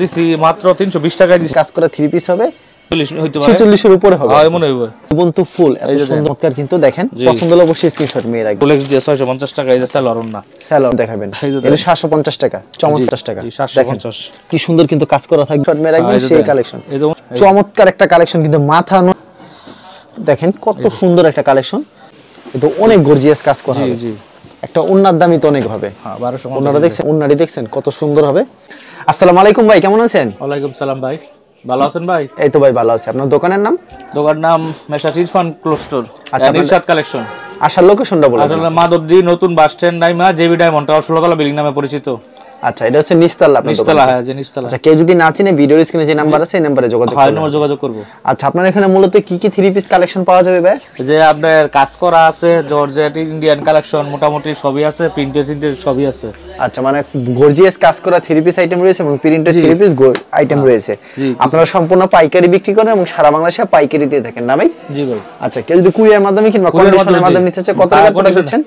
দিছি মাত্র 320 টাকায় দিছি। কাজ করা থ্রি পিস হবে 46 এর উপরে হবে। হ্যাঁ মনে হইবে। জীবন্ত ফুল এত সুন্দর কিন্তু দেখেন পছন্দ হলে অবশ্যই স্ক্রিনশট মেরে রাখবেন। রোলেক্স দিয়ে 650 টাকা এই যে সালোয়ার না। সালোয়ার দেখাবেন। এটা 750 টাকা 54 টাকা। 750 কি সুন্দর কিন্তু কাজ করা থাকবে। শট মেরে রাখবেন সেই কালেকশন। চমৎকার একটা কালেকশন কিন্তু মাথা দেখেন কত সুন্দর একটা কালেকশন। এটা অনেক গর্জিয়াস কাজ করা হবে। জি একটা ওন্নার দামই তো অনেক হবে। হ্যাঁ 1200 ওন্নাটা দেখছেন, ওন্নাটি দেখছেন কত সুন্দর হবে। আসসালামু আলাইকুম ভাই, কেমন আছেন? ওয়ালাইকুম সালাম ভাই, ভালো আছেন ভাই? এই তো ভাই ভালো আছি। আপনার দোকানের নাম? দোকানের নাম মেসার্স ইরফান ক্লোথ স্টোর। আচ্ছা নিশাত কালেকশন। আসার লোকেশনটা বলুন। আসলে মাধবদী নতুন bus stand Naima JB diamond tower 16 তলা বিল্ডিং নামে পরিচিত। আচ্ছা এটা হচ্ছে নিচতলা আপনার দোকান? নিচতলা, হ্যাঁ যে নিচতলা। আচ্ছা কেউ যদি না চিনে ভিডিওর স্ক্রিনে যে নাম্বার আছে এই নম্বরে যোগাযোগ করব। আচ্ছা আপনার এখানে মূলত কি কি থ্রি পিস কালেকশন পাওয়া যাবে ভাই? যে আপনার কাজ করা আছে, জর্জেট ইন্ডিয়ান কালেকশন মোটামুটি সবই আছে, প্রিন্টেড সবই আছে। আচ্ছা মানে গর্জিয়াস কাজ করা থ্রি পিস আইটেম রয়েছে এবং প্রিন্টেড থ্রি পিস আইটেম রয়েছে। আপনারা সম্পূর্ণ পাইকারি বিক্রি করেন এবং সারা বাংলাদেশে পাইকারি দিয়ে থাকেন না ভাই? জি ভাই। আচ্ছা কেউ যদি কুরিয়ার মাধ্যমে কিংবা কন্ডিশনের মাধ্যমে নিতে চায় কত টাকা করে দিচ্ছেন?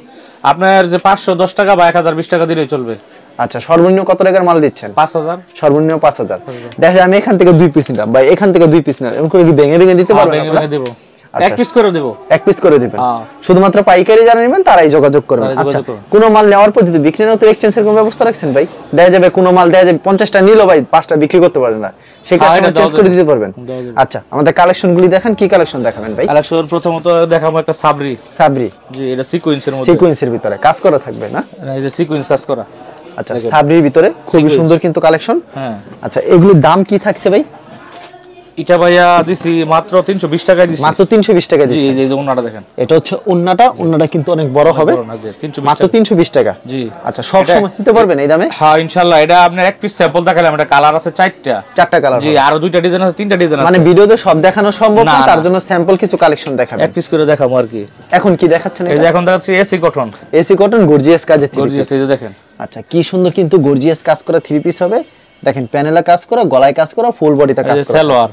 আপনার যে 510 টাকা বা 1020 টাকা দিলেই চলবে। আচ্ছা সর্বনিম্ন কত টাকার মাল দিচ্ছেন? 5000। সর্বনিম্ন 5000। দেখা যায় আমি এখান থেকে 2 পিস নিলাম ভাই, এখান থেকে 2 পিস নিলাম, এরকম করে কি ভেঙে ভেঙে দিতে পারবেন? ভেঙে দেব, এক পিস করে দেব। এক পিস করে দিবেন। শুধুমাত্র পাইকারি যারা নেবেন তারাই যোগাযোগ করবেন। আচ্ছা কোন মাল নেওয়ার পর যদি বিক্রি না হতো এক্সচেঞ্জের কোনো ব্যবস্থা রাখছেন ভাই? দেখা যাবে কোন মাল দেখা যাবে 50টা নিলো ভাই 5টা বিক্রি করতে পারে না, সেই কাস্টমার চেঞ্জ করে দিতে পারবেন। আচ্ছা আমাদের কালেকশনগুলি দেখান, কি কালেকশন দেখাবেন ভাই? কালেকশন প্রথমত দেখাবো একটা সাবরি। সাবরি, জি এটা সিকোয়েন্সের মধ্যে, সিকোয়েন্সের ভিতরে কাজ করা থাকবে না? এই যে সিকোয়েন্স কাজ করা। আচ্ছা সাবরির ভিতরে খুবই সুন্দর কিন্তু কালেকশন। হ্যাঁ আচ্ছা এগুলোর দাম কি থাকছে ভাই? এটা ভাইয়া দিছি মাত্র 320 টাকায় দিছি। মাত্র 320 টাকা দিছি। জি এই যে ওন্নাটা দেখেন, এটা হচ্ছে ওন্নাটা কিন্তু অনেক বড় হবে। মাত্র 320 টাকা। জি আচ্ছা সব সময় নিতে পারবেন এই দামে? হ্যাঁ ইনশাআল্লাহ। এটা আপনার এক পিস স্যাম্পল দেখালাম, এটা কালার আছে 4টা কালার। জি আরো 2টা ডিজাইন আছে, 3টা ডিজাইন আছে। মানে ভিডিওতে সব দেখানো সম্ভব না, তার জন্য স্যাম্পল কিছু কালেকশন দেখাবেন। এক পিস করে দেখাবো আর কি। এখন কি দেখাচ্ছেন? এই যে এখন দেখাচ্ছি AC cotton. AC cotton gorgeous কাজের থ্রি পিস। গর্জিয়াস এই যে দেখেন। আচ্ছা কি সুন্দর কিন্তু গর্জিয়াস কাজ করা থ্রি পিস হবে। দেখেন প্যানেলে কাজ করা, গলায় কাজ করা, ফুল বডিতে কাজ করা।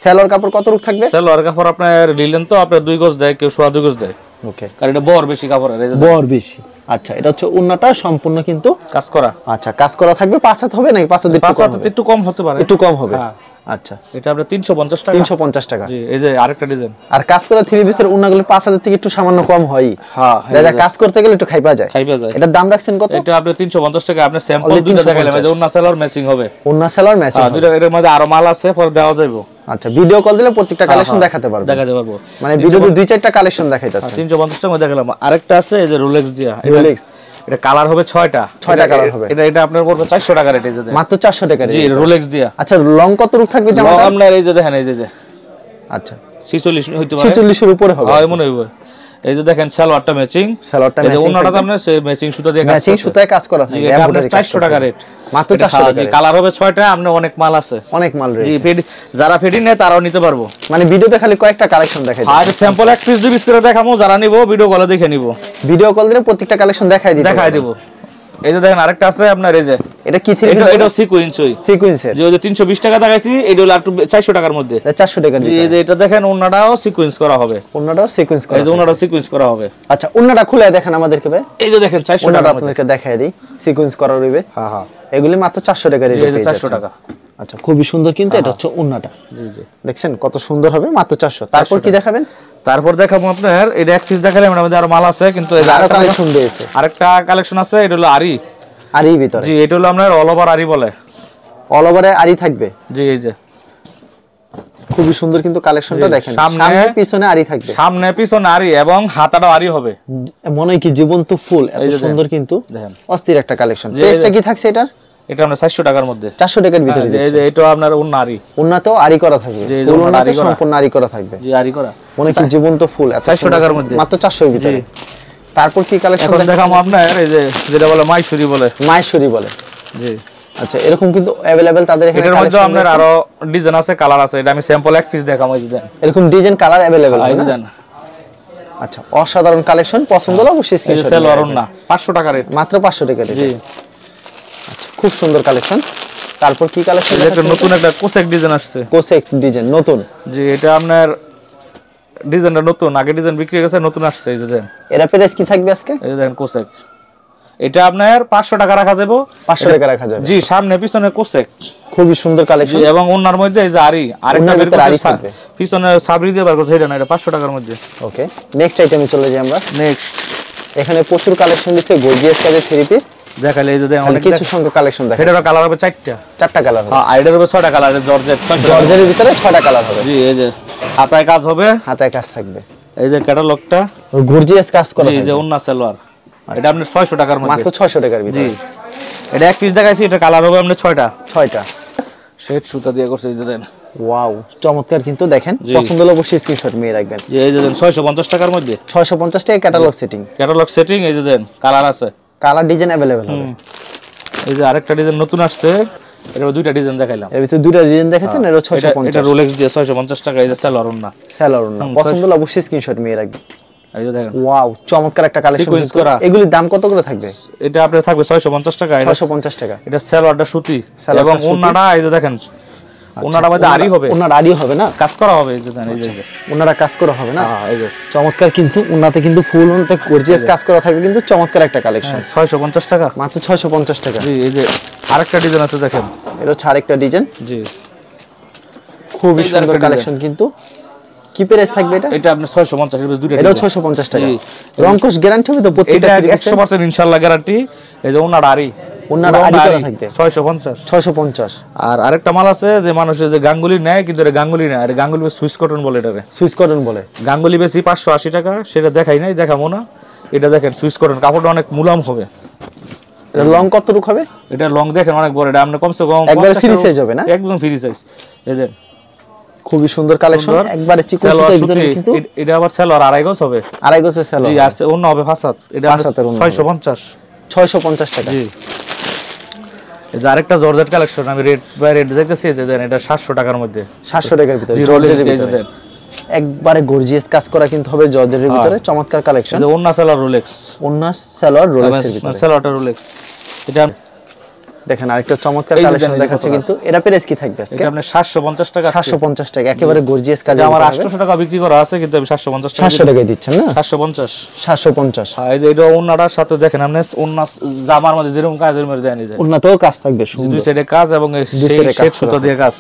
সালোয়ার কাপড় কত রূপ থাকবে? সালোয়ার কাপড় আপনার রিলেন তো আপনার 2 গজ দেয়, কেউ 2.5 গজ দেয়। ওকে কারণ এটা বড় বেশি কাপড় আর বড় বেশি। আচ্ছা এটা হচ্ছে ওন্নাটা সম্পূর্ণ কিন্তু কাজ করা। আচ্ছা কাজ করা থাকবে। 5 হাত হবে নাকি 5 হাত একটু কম হতে পারে? একটু কম হবে। আচ্ছা এটা আপনার 350 টাকা। 350 টাকা। জি এই যে আরেকটা ডিজাইন। আর কাজ করা থ্রি পিসের ওন্নাগুলো 5000 থেকে একটু সামান্য কম হয়। হ্যাঁ দাদা কাজ করতে গেলে একটু খাইপা যায়। এটার দাম রাখছেন কত? এটা আপনি 350 টাকা। আপনি স্যাম্পল দুটো দেখাইলাম, এই যে ওন্না সালোয়ার ম্যাচিং হবে। ওন্না সালোয়ার ম্যাচিং হবে। দুটো এর মধ্যে আরো মাল আছে, পরে দেওয়া যাবে। আচ্ছা ভিডিও কল দিলে প্রত্যেকটা কালেকশন দেখাতে পারবো। মানে ভিডিওতে 2-4টা কালেকশন দেখাইতাছেন। 350 টাকা দেখালাম। আরেকটা আছে এই যে রোলেক্স দিয়া। রোলেক্স এটা কালার হবে 6টা কালার হবে। এটা আপনার পড়বে 400 টাকা রেট। এই যে মাত্র 400 টাকা রেট। জি রোলেক্স দিয়া। আচ্ছা লং কত রূপ থাকবে জামাটা? লং আপনার এই যে দেখেন, এই যে আচ্ছা 46 হইতে পারে, 46 এর উপরে হবে। হ্যাঁ মনে হইবে। এই যে দেখেন সালোয়ারটা ম্যাচিং। এই যে ওন্নাটা তো আপনার সেই ম্যাচিং সুতা দিয়ে কাজ করা। ম্যাচিং সুতায় কাজ করা থাকে। এটা আপনার 400 টাকা রেট। মাত্র 400 টাকা। জি কালার হবে 6টা। আপনার অনেক মাল আছে, অনেক মাল রয়েছে। জি যারা ফেডি নেয় তারাও নিতে পারবো। মানে ভিডিওতে খালি কয়েকটা কালেকশন দেখাই। আর স্যাম্পল এক পিস 2 পিস করে দেখামু, যারা নিব ভিডিও কলে দেখে নিব। ভিডিও কল দিলে প্রত্যেকটা কালেকশন দেখাই দিব। এই যে দেখেন আরেকটা আছে আপনার, এই যে এটা কি থ্রি পিস? এটা সিকোয়েন্সের। যে 320 টাকা দেখাইছি, এটা হলো একটু 400 টাকার মধ্যে। 400 টাকা। জি এই যে এটা দেখেন ওন্নাটাও সিকোয়েন্স করা হবে। ওন্নাটাও সিকোয়েন্স করা। এই যে ওন্নাটাও সিকোয়েন্স করা হবে। আচ্ছা ওন্নাটা খুলে দেখেন আমাদেরকে ভাই। এই যে দেখেন 400 টাকা আপনাদেরকে দেখাই দেই, সিকোয়েন্স করা রইবে। হ্যাঁ এগুলি মাত্র 400 টাকা রেট। এই যে 400 টাকা। আচ্ছা খুবই সুন্দর কিন্তু এটা হচ্ছে ওন্নাটা। জি দেখছেন কত সুন্দর হবে, মাত্র 400। তারপর কি দেখাবেন? তারপর দেখাবো আপনার এটা এক পিস দেখালাম, এর মধ্যে আরো মাল আছে, কিন্তু এই যে আরেকটা কালেকশন দিয়েছে। আরেকটা কালেকশন আছে, এটা হলো আরি ভিতরে। জি এটা হলো আপনার অল ওভার আরি বলে। অল ওভারে আরি থাকবে। জি এই যে খুবই সুন্দর কিন্তু কালেকশনটা দেখেন। সামনে পিছনে আরি থাকবে। সামনে পিছনে আরি এবং হাতাটাও আরি হবে। মনে হয় কি জীবন্ত ফুল। এত সুন্দর কিন্তু দেখেন অস্থির একটা কালেকশন। প্রাইসটা কি থাকছে এটার? এটা আমরা 400 টাকার মধ্যে। 400 টাকার ভিতরে। এই যে এটা আপনার ওন্নারি। ওন্নাতেও আরি করা থাকবে। ওন্নাতে সম্পূর্ণ আরি করা থাকবে। জি আরি করা। মনে কি জীবন্ত ফুল। 400 টাকার মধ্যে, মাত্র 400 এর ভিতরে। তারপর কি কালেকশন দেখাবো আপনার? এই যে যেটা বলে মাইশুরি বলে। জি আচ্ছা এরকম কিন্তু अवेलेबल তাদের এখানে। এটার মধ্যে আপনার আরো ডিজাইন আছে, কালার আছে। এটা আমি স্যাম্পল এক পিস দেখাবো। এই যে দেন এরকম ডিজাইন কালার अवेलेबल আছে দেন। আচ্ছা অসাধারণ কালেকশন। পছন্দ হলে অবশ্যই স্ক্রিনশট সালোয়ার না 500 টাকা রেট। মাত্র 500 টাকা রেট। জি আচ্ছা খুব সুন্দর কালেকশন। তারপর কি কালেকশন? এটা নতুন একটা কোসেক ডিজাইন আসছে। কোসেক ডিজাইন নতুন। জি এটা আপনার ডিজাইনটা নতুন, আগে ডিজাইন বিক্রি হয়ে গেছে, নতুন আসছে। এই যে দেন এর প্রাইস কি থাকবে আজকে? এই যে দেখেন কোসেক। এটা আপনার 500 টাকা রাখা যাবে। 500 টাকা রাখা যাবে। জি, সামনে পিছনে কোসেক, খুবই সুন্দর কালেকশন। এবং ওনার মধ্যে এই যে আরেকটা বের করতে পিছনে সাবরি দিয়ে বের করতে, এটা না, এটা 500 টাকার মধ্যে। ওকে, নেক্সট আইটেমে চলে যাই আমরা। নেক্সট এখানে প্রচুর কালেকশন দিচ্ছে গর্জিয়াস কাজের 3 পিস দেখালে, এই যে অনেক কিছু সংখ্যক কালেকশন দেখেন। এটার কালার হবে 4টা কালার হবে। হ্যাঁ, আইডার হবে 6টা কালার, জর্জেট জর্জেটের ভিতরে 6টা কালার হবে। জি, এই যে হাতায় কাজ হবে, হাতায় কাজ থাকবে। এই যে ক্যাটালগটা গর্জিয়াস কাজ করা। জি, এই যে ওন্না সালোয়ার, এটা আপনার 600 টাকার মধ্যে, মাত্র 600 টাকার ভিতরে। জি, এটা এক পিস দেখাইছি, এটা কালার হবে আপনার 6টা। শেড সুতা দিয়ে করছে, এই যে দেন। ওয়াও, চমৎকার কিন্তু দেখেন। পছন্দ হলে অবশ্যই স্ক্রিনশট নিয়ে রাখবেন। জি, এই যে দেন 650 টাকার মধ্যে, 650 টাকা ক্যাটালগ সেটিং। এই যে দেন কালার আছে, কালার ডিজাইন अवेलेबल হবে। এই যে আরেকটা ডিজাইন নতুন আসছে, এর দুইটা ডিজাইন দেখাইলাম। এর ভিতরে দুইটা ডিজাইন দেখাচ্ছেন, এর 650। এটা রোলেক্স দিয়ে 650 টাকা। এই যে সালোয়ার ওন্না, পছন্দ হলে অবশ্যই স্ক্রিনশট নিয়ে রাখবেন। এই যে দেখেন, ওয়াও, চমৎকার একটা কালেকশন। এগুলির দাম কত করে থাকবে? এটা আপনার থাকবে 650 টাকা। 650 টাকা। এটা সালোয়ারটা সুতি, এবং ওন্নাটা এই যে দেখেন, ওন্নাটা মধ্যে আরি হবে। ওন্নার আরি হবে না, কাজ করা হবে। এই যে দেন, এই যে ওন্নাটা কাজ করা হবে না। হ্যাঁ, এই যে চমৎকার কিন্তু ওন্নাতে কিন্তু ফুল ওন্নাতে গর্জিয়াস কাজ করা থাকবে, কিন্তু চমৎকার একটা কালেকশন। 650 টাকা, মাত্র 650 টাকা। জি, এই যে আরেকটা ডিজাইন আছে দেখেন, এর হচ্ছে আরেকটা ডিজাইন। জি, খুবই সুন্দর কালেকশন কিন্তু। কি প্রাইস থাকবে এটা? এটা আপনি 650 এর দুইটা, এটা 650 টাকা। রংকশ গ্যারান্টি হবে তো প্রত্যেকটা? এটা 100% ইনশাআল্লাহ গ্যারান্টি। এই যে ওন্নাটা আরি, ওন্নাটা আরি করা থাকবে 650। আর আরেকটা মাল আছে যে মানুষের যে গাঙ্গুলি নেয়, কিন্তু এটা গাঙ্গুলি না, এটা গাঙ্গুলি সুইস কটন বলে। এটারে সুইস কটন বলে। গাঙ্গুলি বেশি 580 টাকা, সেটা দেখাই নাই, দেখাবো না। এটা দেখেন সুইস কটন, কাপড়টা অনেক মুলায়ম হবে। এটা লং কতটুকু হবে? এটা লং দেখেন অনেক বড়, এটা আপনি কমসে কম একবার ফ্রি সাইজ হবে না? একদম ফ্রি সাইজ। এই যে খুবই সুন্দর কালেকশন, একবারে চিকন সুতার ভিতরে কিন্তু। এটা আবার সালোয়ার 2.5 গজ হবে। 2.5 গজের সালোয়ার। জি, আছে অন্য হবে 5 হাত। এটা 650 টাকা। জি, এই যে আরেকটা জর্জেট কালেকশন, আমি রেড বাই রেড দেখতেছি, এই যে দেন, এটা 700 টাকার মধ্যে। 700 টাকার ভিতরে জর্জেটের ভিতরে একবারে গর্জিয়াস কাজ করা কিন্তু হবে জর্জেটের ভিতরে। চমৎকার কালেকশন। এই যে ওন্না সালোয়ার রোলেক্স, ওন্না সালোয়ার রোলেক্সের ভিতরে, সালোয়ারটা রোলেক্স। এটা দেখেন আরেকটা চমৎকার কালেকশন দেখাচ্ছে কিন্তু। এটা প্রাইস কি থাকবে আজকে? এটা আপনি 750 টাকা। 750 টাকা, একেবারে গর্জিয়াস কাজ। আমার 800 টাকা বিক্রি করা আছে, কিন্তু আমি 750 টাকা। 700 টাকায় দিচ্ছেন না? 750। হ্যাঁ, এই যে এটা ওন্নাটার সাথে দেখেন আপনি, ওন্না জামার মধ্যে যেরকম কাজের মধ্যে দেয়, এই যে ওন্নাতেও কাজ থাকবে সুন্দর, দুই সাইডে কাজ, এবং এই শেড সুতা দিয়ে কাজ।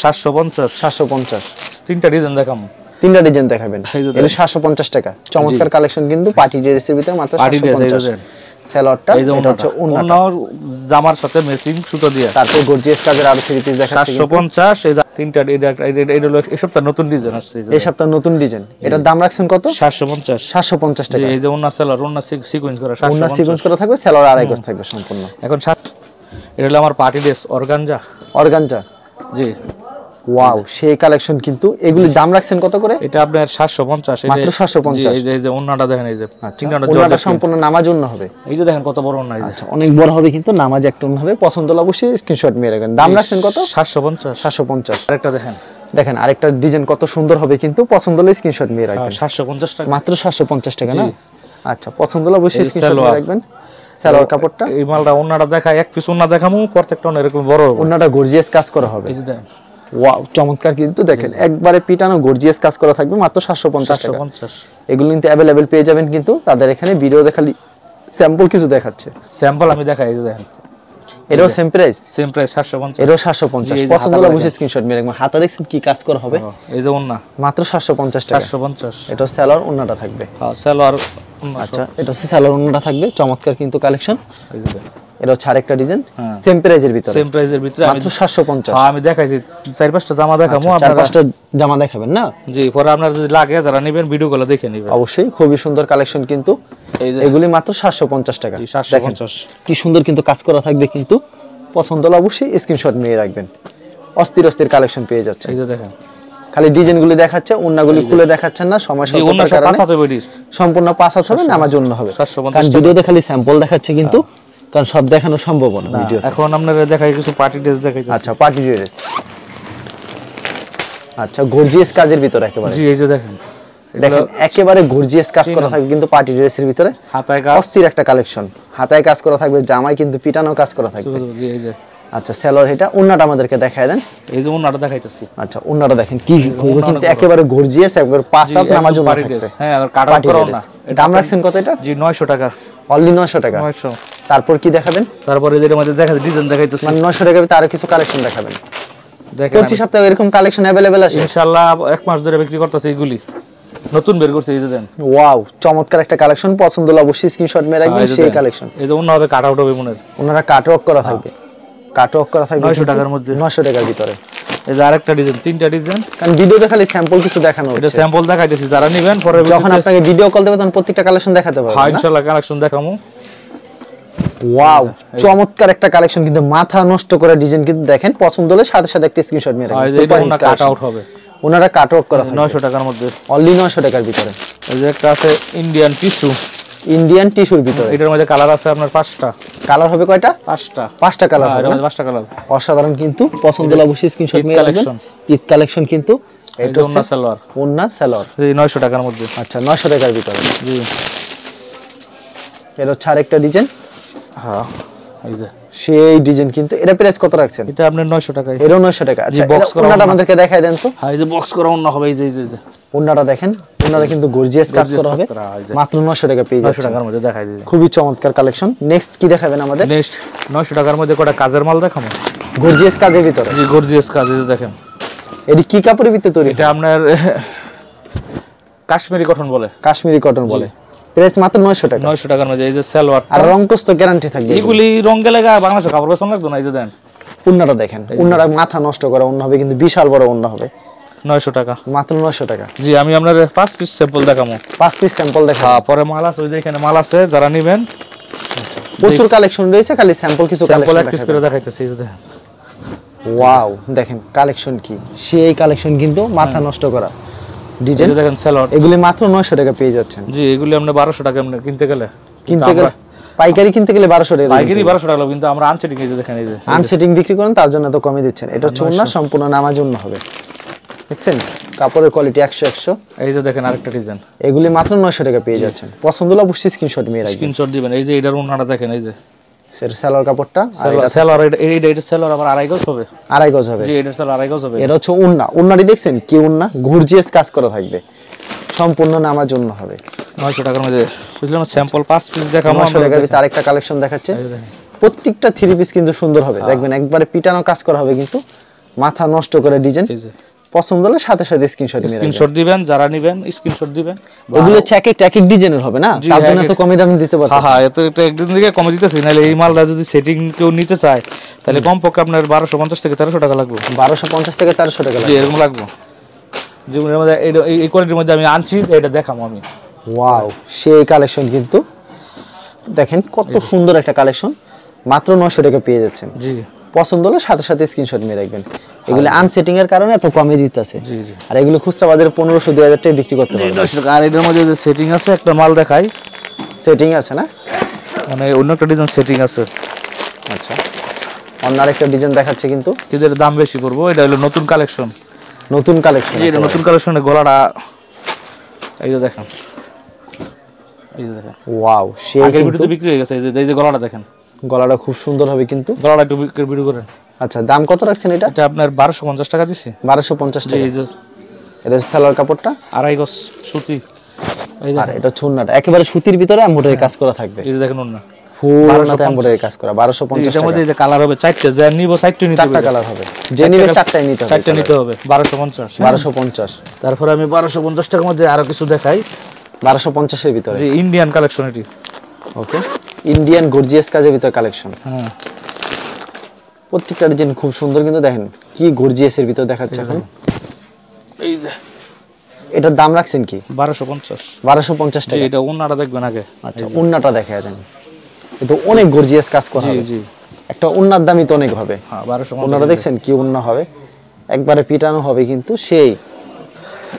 750। তিনটা ডিজাইন দেখাবো, তিনটা ডিজাইন দেখাবেন। এটা 750 টাকা। চমৎকার কালেকশন কিন্তু পার্টি ড্রেসের ভিতরে মাত্র 750। সালোয়ারটা এটা হচ্ছে ওন্নার জামার সাথে ম্যাচিং সুতো দিয়ে, তারপর গর্জিয়াস কাজের আরো 3 পিস দেখাচ্ছি। 750। এই তিনটা, এটা হলো এই সপ্তাহে নতুন ডিজাইন আসছে। এই সপ্তাহে নতুন ডিজাইন। এটার দাম রাখছেন কত? 750 টাকা। এই যে ওন্না সালোয়ার, ওন্না সিকোয়েন্স করা, ওন্না সিকোয়েন্স করা থাকবে, সালোয়ার 2.5 গজ থাকবে সম্পূর্ণ। এখন এটা হলো আমার পার্টি ড্রেস অর্গানজা। জি, ওয়াও, সেই কালেকশন কিন্তু। এগুলি দাম রাখছেন কত করে? এটা আপনার 750, মাত্র 750। এই যে ওন্নাটা দেখেন, এই যে ওন্নাটা সম্পূর্ণ নামাজ ওন্না হবে। এই যে দেখেন কত বড় ওন্না। আচ্ছা, অনেক বড় হবে কিন্তু নামাজ একটা ওন্না হবে। পছন্দ হলে অবশ্যই স্ক্রিনশট নিয়ে রাখবেন। দাম রাখছেন কত? 750। আরেকটা দেখেন আরেকটা ডিজাইন কত সুন্দর হবে কিন্তু। পছন্দ হলে স্ক্রিনশট নিয়ে রাখবেন। 750 টাকা, মাত্র 750 টাকা না? আচ্ছা, পছন্দ হলে অবশ্যই স্ক্রিনশট নিয়ে রাখবেন। সালোয়ার কাপড়টা, এই মালটা ওন্নাটা দেখায়, এক পিস ওন্না দেখামু, প্রত্যেকটা ওন্না এরকম বড় হবে। ওন্নাটা গর্জিয়াস কাজ করা হবে। এই যে দেখেন, ওয়াও, চমৎকার কিন্তু। দেখেন একবারে পিটানো গর্জিয়াস কাজ করা থাকবে, মাত্র 750 টাকা। এগুলো কিন্তু अवेलेबल পেয়ে যাবেন কিন্তু তাদের এখানে। ভিডিও দেখালি স্যাম্পল কিছু দেখাচ্ছে, স্যাম্পল আমি দেখাই। এই যে দেখেন, এটাও সেম প্রাইস 750। এটাও 750। পছন্দ হলে অবশ্যই স্ক্রিনশট নিয়ে রাখবেন। হাতা দেখছেন কি কাজ করা হবে। এই যে ওন্না মাত্র 750 টাকা। 750। এটা সালোয়ার ওন্নাটা থাকবে। হ্যাঁ, সালোয়ার। আচ্ছা, এটা হচ্ছে সালোয়ার ওন্নাটা থাকবে। চমৎকার কিন্তু কালেকশন। এই যে এটা হচ্ছে আরেকটা ডিজাইন, সেম প্রাইজের ভিতরে। মাত্র 750। হ্যাঁ, আমি দেখাইছি 4-5টা জামা দেখামু, আপনারা 4-5টা জামা দেখাবেন না? জি, পরে আপনারা যদি লাগে যারা নেবেন ভিডিওগুলো দেখে নেবেন। অবশ্যই খুবই সুন্দর কালেকশন কিন্তু। এগুলি মাত্র 750 টাকা। 750। কি সুন্দর কিন্তু কাজ করা থাকবে কিন্তু। পছন্দ হলে অবশ্যই স্ক্রিনশট নিয়ে রাখবেন। অস্থির কালেকশন পেয়ে যাচ্ছে। এই যে দেখেন, খালি ডিজাইনগুলি দেখাচ্ছে, ওন্নাগুলি খুলে দেখাচ্ছেন না, সময় স্বল্পতার কারণে। সম্পূর্ণ 5 হাত হবে, নামাজ ওন্না হবে। কারণ ভিডিওতে খালি স্যাম্পল দেখাচ্ছে কিন্তু, কারণ সব দেখানো সম্ভব না ভিডিও। এখন আপনারা দেখাই কিছু পার্টি ড্রেস দেখাইছি। আচ্ছা, পার্টি ড্রেস। আচ্ছা, গর্জিয়াস কাজের ভিতরে একেবারে। জি, এই যে দেখেন একেবারে গর্জিয়াস কাজ করা থাকবে কিন্তু পার্টি ড্রেসের ভিতরে। হাতায় কাজ, অস্থির একটা কালেকশন। হাতায় কাজ করা থাকবে, জামায় কিন্তু পিটানো কাজ করা থাকবে। জি, এই যে আচ্ছা, সালোয়ার। এটা ওন্নাটা আমাদেরকে দেখায় দেন। এই যে ওন্নাটা দেখাইতেছি। আচ্ছা, ওন্নাটা দেখেন কি কিন্তু একেবারে গর্জিয়াস, একবারে 5 হাত নামাজ ওন্না থাকছে। হ্যাঁ, আর কাটা করা না। দাম রাখছেন কত এটা? জি, 900 টাকা। অনলি 900 টাকা। 900। তারপর কি দেখাবেন? তারপরে এর মধ্যে দেখা ডিজাইন দেখাইতেছি, মানে 900 টাকা ভিতরে আরো কিছু কালেকশন দেখাবেন। দেখেন প্রতি সপ্তাহে এরকম কালেকশন अवेलेबल আছে ইনশাআল্লাহ। 1 মাস ধরে বিক্রি করতেছে এগুলি, নতুন বের করছে এই যে দেন। ওয়াও, চমৎকার একটা কালেকশন, পছন্দ হলে অবশ্যই স্ক্রিনশট মেরে রাখবেন। সেই কালেকশন এই যে অন্য হবে কাট আউট হবে মনের, ওনারা কাটওয়ার্ক করা থাকবে, কাটওয়ার্ক করা থাকবে 900 টাকার মধ্যে, 900 টাকার ভিতরে। এই যে আরেকটা ডিজাইন, 3টা ডিজাইন। কারণ ভিডিওতে খালি স্যাম্পল কিছু দেখানো এটা হচ্ছে, স্যাম্পল দেখাইতেছি, যারা নেবেন পরে যখন আপনাকে ভিডিও কল দেবে তখন প্রত্যেকটা কালেকশন দেখাতে পারবেন। হ্যাঁ ইনশাআল্লাহ কালেকশন দেখামু। ওয়াও, চমৎকার একটা কালেকশন, কিন্তু মাথা নষ্ট করা ডিজাইন, কিন্তু দেখেন পছন্দ হলে সাথে সাথে একটা স্ক্রিনশট মেরে রাখবেন। এটা ওনা কাট আউট হবে, ওনারা কাটওয়ার্ক করা থাকবে 900 টাকার মধ্যে, অনলি 900 টাকার ভিতরে। এই যে একটা আছে ইন্ডিয়ান টিস্যু, ইন্ডিয়ান টিস্যুর ভিতরে। এটার মধ্যে কালার আছে আপনার 5টা। কালার হবে কয়টা? 5টা। 5টা কালার এর হবে, মধ্যে 5টা কালার। অসাধারণ, কিন্তু পছন্দ হলে অবশ্যই স্ক্রিনশট মেরে রাখবেন। ঈদ কালেকশন কিন্তু এটা ওনা সালোয়ার, ওন্না সালোয়ার, এই 900 টাকার মধ্যে। আচ্ছা 900 টাকার ভিতরে। জি এর হচ্ছে আরেকটা ডিজাইন। হ্যাঁ এই যে সেই ডিজাইন, কিন্তু এটা প্রাইস কত রাখছেন? এটা আপনার 900 টাকায়। এরও 900 টাকা। আচ্ছা বক্স করা ওন্নাটা আমাদেরকে দেখায় দেন তো। হ্যাঁ এই যে বক্স করা ওনা হবে, এই যে এই যে ওন্নাটা দেখেন, ওন্নাটা কিন্তু গর্জিয়াস কাজ করা হবে, মাত্র 900 টাকা পেয়ে 900 যাচ্ছেন। টাকার মধ্যে দেখাই দিই। খুবই চমৎকার কালেকশন। নেক্সট কি দেখাবেন আমাদের? নেক্সট 900 টাকার মধ্যে কোটা কাজের মাল দেখামু, গর্জিয়াস কাজের ভিতরে। জি গর্জিয়াস কাজ, এই যে দেখেন। এটি কি কাপড়ের ভিতরে তৈরি? এটা আপনার কাশ্মীরি কটন বলে, কাশ্মীরি কটন বলে। প্রাইস মাত্র 900 টাকা। 900 টাকার মধ্যে। এই যে সালোয়ার, আর রংকস্ত গ্যারান্টি থাকবে। এগুলি রং গেলে বাংলাদেশে কাপড় পছন্দ লাগতো না। এই যে দেন ওন্নাটা দেখেন, ওন্নাটা মাথা নষ্ট করা ওন্না হবে, কিন্তু বিশাল বড় ওন্না হবে, 900 টাকা, মাত্র 900 টাকা। জি আমি আপনার 5 পিস স্যাম্পল দেখামু। 5 পিস স্যাম্পল দেখা। হ্যাঁ পরে মাল আছে, ওই যে এখানে মাল আছে, যারা নেবেন প্রচুর কালেকশন রয়েছে, খালি স্যাম্পল কিছু স্যাম্পল কালেকশন এক পিস করে দেখাইতেছি। এই যে দেখেন, ওয়াও দেখেন কালেকশন কি, সেই কালেকশন কিন্তু মাথা নষ্ট করা এই ডিজাইন। যে দেখেন সালোয়ার, এগুলি মাত্র 900 টাকা পেয়ে যাচ্ছেন। জি এগুলি আমরা 1200 টাকা আমরা কিনতে গেলে, পাইকারি কিনতে গেলে 1200 টাকা, পাইকারি 1200 টাকা, কিন্তু আমরা আনসেটিং এই যে দেখেন, এই যে আনসেটিং বিক্রি করেন, তার জন্য তো কমে দিচ্ছেন। এটা চুন্না সম্পূর্ণ নামার জন্য হবে, দেখছেন কাপড়ের কোয়ালিটি 100 এই যে দেখেন আরেকটা ডিজাইন, এগুলি মাত্র 900 টাকা পেয়ে যাচ্ছেন। পছন্দ হলে অবশ্যই স্ক্রিনশট নিয়ে রাখবেন, স্ক্রিনশট দিবেন। এই যে এটার ওন্নাটা দেখেন, এই যে সেটা সালোয়ার কাপড়টা, সালোয়ার এটা সালোয়ার আবার 2.5 গজ হবে, 2.5 গজ হবে। জি এটা সালোয়ার 2.5 গজ হবে। এটা হচ্ছে উন্না, উন্নাটি দেখছেন কি উন্না, গর্জিয়াস কাজ করা থাকবে, সম্পূর্ণ নামার জন্য হবে। 900 টাকার মধ্যে বুঝলাম, স্যাম্পল 5 পিস দেখাবো। 900 টাকার ভিতরে আরেকটা কালেকশন দেখাচ্ছে, প্রত্যেকটা 3 পিস কিন্তু সুন্দর হবে, দেখবেন একবারে পিটানো কাজ করা হবে, কিন্তু মাথা নষ্ট করে ডিজাইন। এই যে পছন্দ হলে সাথে সাথে স্ক্রিনশট দিবেন, যারা নেবেন স্ক্রিনশট দিবেন। ওগুলো এক এক ডিজাইনের হবে না, তার জন্য তো কমে দামে দিতে পারতেছি। হ্যাঁ এত একটা একদিন থেকে কমে দিতেছি, নাহলে এই মালটা যদি সেটিং কেউ নিতে চায় তাহলে কমপক্ষে আপনার 1250 থেকে 1300 টাকা লাগবে। 1250 থেকে 1300 টাকা জি এরকম লাগবে। জীবনের মধ্যে এই কোয়ালিটির মধ্যে আমি আনছি, এটা দেখাবো আমি। ওয়াও সেই কালেকশন, কিন্তু দেখেন কত সুন্দর একটা কালেকশন, মাত্র 900 টাকা পেয়ে যাচ্ছেন। জি পছন্দ হলে সাথে সাথে স্ক্রিনশট নিয়ে রাখবেন। এগুলো আনসেটিং এর কারণে এত কমে দিতেছে। জি জি। আর এগুলো খুচরা বাজারে 1500 2000 টাকা বিক্রি করতে পারবেন। 10 টাকা। আর এটার মধ্যে যে সেটিং আছে, একটা মাল দেখাই, সেটিং আছে না, মানে অন্য একটা ডিজাইন সেটিং আছে। আচ্ছা অন্য আরেকটা ডিজাইন দেখাচ্ছে, কিন্তু এর দাম বেশি পড়বো। এটা হলো নতুন কালেকশন, নতুন কালেকশন। জি এটা নতুন কালেকশনের গলাটা এই যে দেখেন, এই যে দেখেন। ওয়াও সেই আগের ভিডিওতে বিক্রি হয়ে গেছে। এই যে গলাটা দেখেন, গলাটা খুব সুন্দর হবে, কিন্তু গলাটা একটু ভিডিও করেন। আচ্ছা দাম কত রাখছেন এটা? এটা আপনার 1250 টাকা দিছি। 1250 জি টাকা। এই যে এটা সালোয়ার কাপড়টা 2.5 গজ সুতি। এই আর দেখেন, এটা চুন্নাটা একেবারে সুতির ভিতরে এমব্রয়ডারি কাজ করা থাকবে। এই যে দেখেন ওন্না পুরোটাতে এমব্রয়ডারি কাজ করা, 1250 এটার টাকা। মধ্যে এই যে কালার হবে 4টে, যে নিব 4টে নিতে হবে। 4টা কালার হবে, যে নিবে 4টাই নিতে হবে। 4টে নিতে হবে 1250। 1250। তারপরে আমি 1250 টাকার মধ্যে আরো কিছু দেখাই, 1250 এর ভিতরে। যে ইন্ডিয়ান কালেকশন এটি। ওকে ইন্ডিয়ান গর্জিয়াস কাজের ভিতরে কালেকশন। হ্যাঁ প্রত্যেকটা ডিজাইন খুব সুন্দর, কিন্তু দেখেন কি গর্জিয়াস এর ভিতরে দেখাচ্ছে এখন। এই যে এটার দাম রাখছেন কি? 1250। 1250 জি টাকা। এটা ওন্নাটা দেখবেন আগে। আচ্ছা উন্নাটা দেখায় দেন, এটা অনেক গর্জিয়াস কাজ করা জি হবে। জি একটা উন্নার দামই তো অনেক হবে। হ্যাঁ 1250। উন্নাটা দেখছেন কি উন্না হবে, একবারে পিটানো হবে, কিন্তু সেই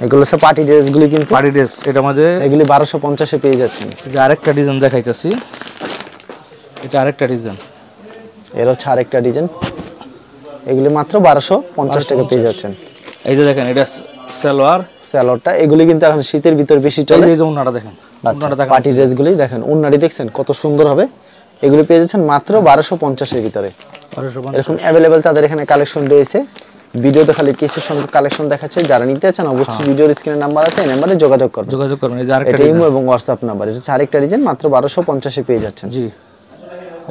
এগুলো সব পার্টি ড্রেসগুলি, কিন্তু পার্টি ড্রেস। এটা মধ্যে এগুলি 1250 এ পেয়ে যাচ্ছেন। যে আরেকটা ডিজাইন দেখাইতেছি, এটা আরেকটা ডিজাইন, এর হচ্ছে আরেকটা ডিজাইন, এগুলি মাত্র 1250 টাকা পেয়ে যাচ্ছেন। এই যে দেখেন এটা সালোয়ার, সালোয়ারটা এগুলি কিন্তু এখন শীতের ভিতর বেশি চলে। এই যে ওন্নাটা দেখেন, ওন্নাটা দেখেন, পার্টি ড্রেসগুলি দেখেন, উন্নাটি দেখছেন কত সুন্দর হবে। এগুলি পেয়ে যাচ্ছেন মাত্র 1250 এর ভিতরে। 1250। এরকম अवेलेबल তাদের এখানে কালেকশন রয়েছে, ভিডিওতে খালি কিছু সংখ্যক কালেকশন দেখাচ্ছে, যারা নিতে চান অবশ্যই ভিডিওর স্ক্রিনে নাম্বার আছে, এই নাম্বারে যোগাযোগ করবেন। এই যে আরেকটা এটা ইমো এবং হোয়াটসঅ্যাপ নাম্বার। এটা হচ্ছে আরেকটা ডিজাইন, মাত্র 1250 এ পেয়ে যাচ্ছেন। জি,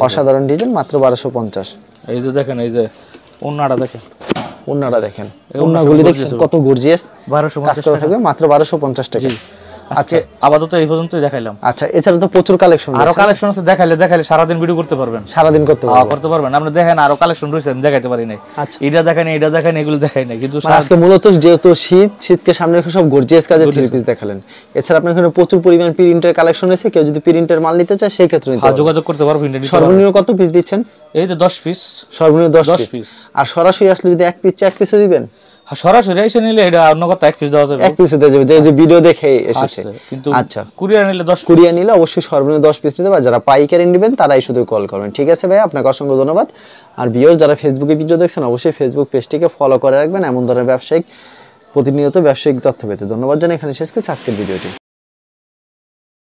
অসাধারণ ডিজাইন, মাত্র 1250। এই যে দেখেন, এই যে ওন্নাটা দেখেন, ওন্নাটা দেখেন, ওন্নাগুলি দেখছেন কত গর্জিয়াস, 1250 কাজ করা থাকবে, মাত্র 1250 টাকা। আজকে আপাতত এই পর্যন্তই দেখাইলাম। আচ্ছা, এছাড়া তো প্রচুর কালেকশন আছে, আরো কালেকশন আছে, দেখাইলে সারাদিন ভিডিও করতে পারবেন, সারাদিন করতে পারবেন। আপনি দেখেন আরো কালেকশন রয়েছে, আমি দেখাইতে পারি নাই। আচ্ছা, এটা দেখাই এগুলো দেখাই নাই, কিন্তু আজকে মূলত যেহেতু শীতকে সামনে রেখে সব গর্জিয়াস কাজের থ্রি পিস দেখালেন। এছাড়া আপনার এখানে প্রচুর পরিমাণ প্রিন্টের কালেকশন আছে, কেউ যদি প্রিন্টের মাল নিতে চায় সেই ক্ষেত্রে যোগাযোগ করতে পারবেন। সর্বনিম্ন কত পিস দিচ্ছেন? এই যে 10 পিস, সর্বনিম্ন 10 পিস। আর সরাসরি আসলে যদি এক পিস 4 পিসে দিবেন, সরাসরি এসে নিলে এটা অন্য কথা, এক পিস দেওয়া যাবে, এক পিসে দেওয়া যাবে, যে ভিডিও দেখে এসেছে। কিন্তু আচ্ছা, কুরিয়ার নিলে 10, কুরিয়ার নিলে অবশ্যই সর্বনিম্ন 10 পিস নিতে হবে। যারা পাইকারি নেবেন তারাই শুধু কল করবেন। ঠিক আছে ভাই, আপনাকে অসংখ্য ধন্যবাদ। আর ভিউয়ার্স, যারা ফেসবুকে ভিডিও দেখছেন অবশ্যই ফেসবুক পেজটিকে ফলো করে রাখবেন এমন ধরনের প্রতিনিয়ত ব্যবসায়িক তথ্য পেতে। ধন্যবাদ জানাই, এখানে শেষ করছি আজকের ভিডিওটি।